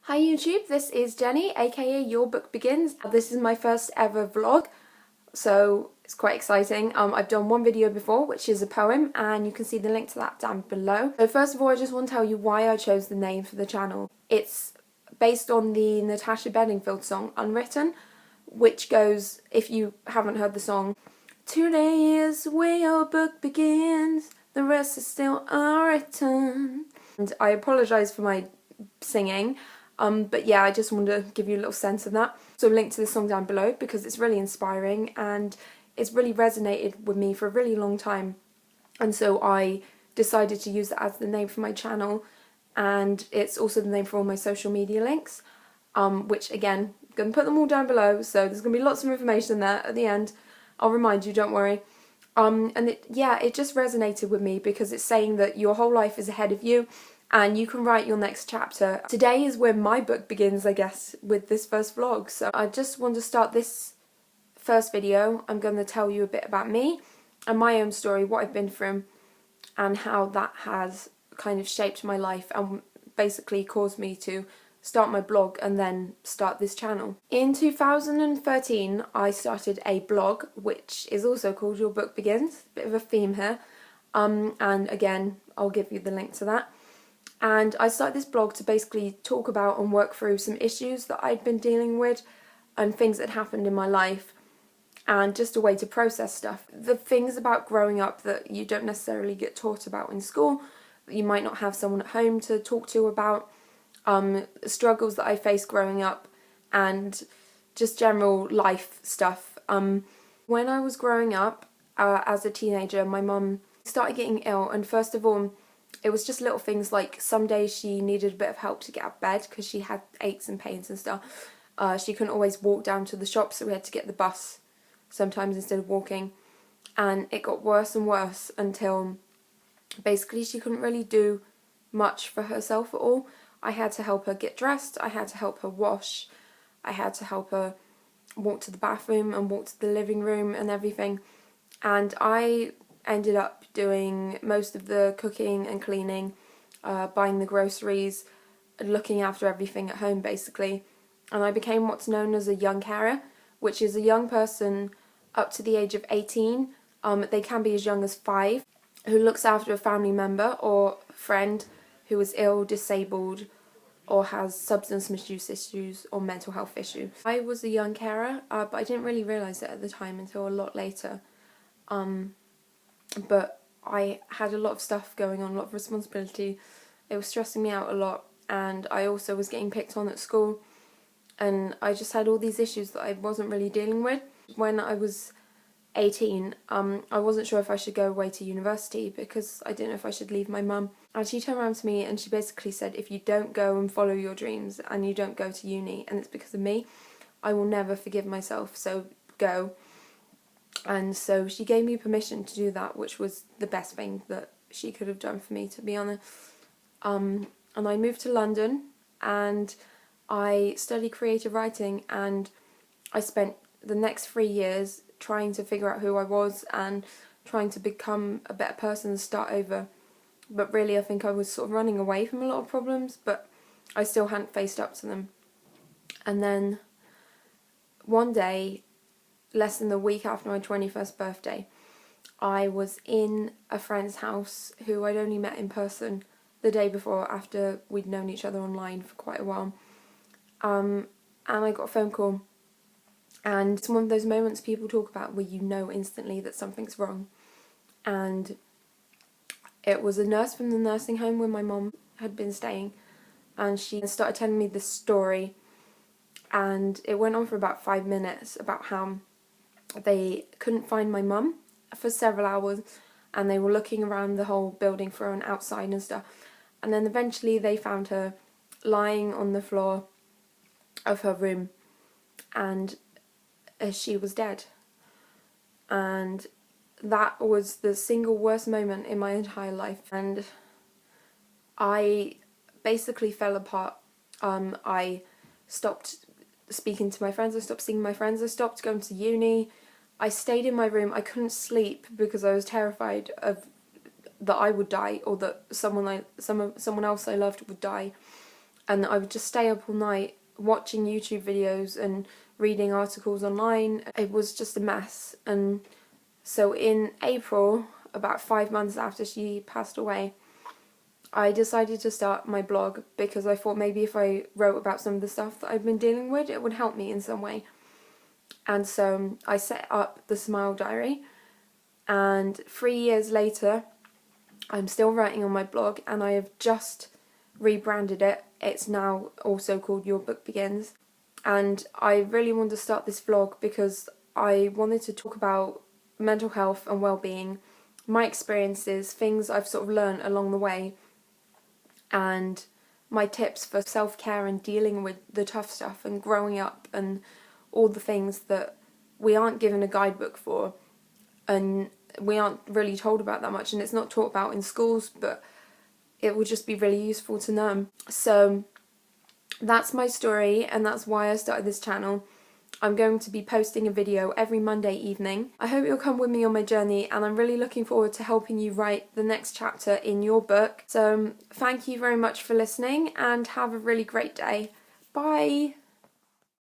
Hi YouTube, this is Jenny, aka Your Book Begins. This is my first ever vlog, so it's quite exciting. I've done one video before, which is a poem, and you can see the link to that down below. So first of all, I just want to tell you why I chose the name for the channel. It's based on the Natasha Bedingfield song, Unwritten, which goes, if you haven't heard the song, "Today is where your book begins, the rest is still unwritten." And I apologise for my singing. But yeah, I just wanted to give you a little sense of that. So link to the song down below because it's really inspiring and it's really resonated with me for a really long time. And so I decided to use that as the name for my channel, and it's also the name for all my social media links, which again, I'm going to put them all down below, so there's going to be lots of information there at the end. I'll remind you, don't worry. And it just resonated with me because it's saying that your whole life is ahead of you and you can write your next chapter. Today is where my book begins, I guess, with this first vlog. So I just want to start this first video. I'm going to tell you a bit about me and my own story, what I've been through, and how that has kind of shaped my life and basically caused me to start my blog and then start this channel. In 2013, I started a blog, which is also called Your Book Begins. Bit of a theme here. And again, I'll give you the link to that. And I started this blog to basically talk about and work through some issues that I'd been dealing with and things that happened in my life, and just a way to process stuff. The things about growing up that you don't necessarily get taught about in school, that you might not have someone at home to talk to about, struggles that I faced growing up, and just general life stuff. When I was growing up, as a teenager, my mum started getting ill, and first of all, it was just little things like some days she needed a bit of help to get out of bed because she had aches and pains and stuff. She couldn't always walk down to the shop, so we had to get the bus sometimes instead of walking. And it got worse and worse until basically she couldn't really do much for herself at all. I had to help her get dressed, I had to help her wash, I had to help her walk to the bathroom and walk to the living room and everything. And I ended up doing most of the cooking and cleaning, buying the groceries, looking after everything at home basically. And I became what's known as a young carer, which is a young person up to the age of 18. They can be as young as 5, who looks after a family member or friend who is ill, disabled, or has substance misuse issues or mental health issues. I was a young carer, but I didn't really realise it at the time until a lot later. But I had a lot of stuff going on, a lot of responsibility. It was stressing me out a lot, and I also was getting picked on at school, and I just had all these issues that I wasn't really dealing with. When I was 18, I wasn't sure if I should go away to university because I didn't know if I should leave my mum. And she turned around to me and she basically said, if you don't go and follow your dreams and you don't go to uni and it's because of me, I will never forgive myself, so go. And so she gave me permission to do that, which was the best thing that she could have done for me, to be honest. And I moved to London and I studied creative writing, and I spent the next 3 years trying to figure out who I was and trying to become a better person and start over. But really I think I was sort of running away from a lot of problems, but I still hadn't faced up to them. And then one day, less than a week after my 21st birthday, I was in a friend's house who I'd only met in person the day before, after we'd known each other online for quite a while. And I got a phone call, and it's one of those moments people talk about where you know instantly that something's wrong. And it was a nurse from the nursing home where my mum had been staying, and she started telling me this story, and it went on for about 5 minutes about how they couldn't find my mum for several hours, and they were looking around the whole building for her and outside and stuff, and then eventually they found her lying on the floor of her room, and she was dead. And that was the single worst moment in my entire life, and I basically fell apart. I stopped speaking to my friends, I stopped seeing my friends, I stopped going to uni. I stayed in my room. I couldn't sleep because I was terrified of that I would die, or that someone else I loved would die. and I would just stay up all night watching YouTube videos and reading articles online. It was just a mess. And so in April, about 5 months after she passed away, I decided to start my blog because I thought maybe if I wrote about some of the stuff that I've been dealing with, it would help me in some way. And so I set up the Smile Diary, and 3 years later I'm still writing on my blog, and I have just rebranded it. It's now also called Your Book Begins, and I really wanted to start this vlog because I wanted to talk about mental health and well-being, my experiences, things I've sort of learned along the way, and my tips for self-care and dealing with the tough stuff and growing up and all the things that we aren't given a guidebook for and we aren't really told about that much, and it's not taught about in schools, but it would just be really useful to know. So that's my story, and that's why I started this channel. I'm going to be posting a video every Monday evening. I hope you'll come with me on my journey, and I'm really looking forward to helping you write the next chapter in your book. So thank you very much for listening, and have a really great day. Bye!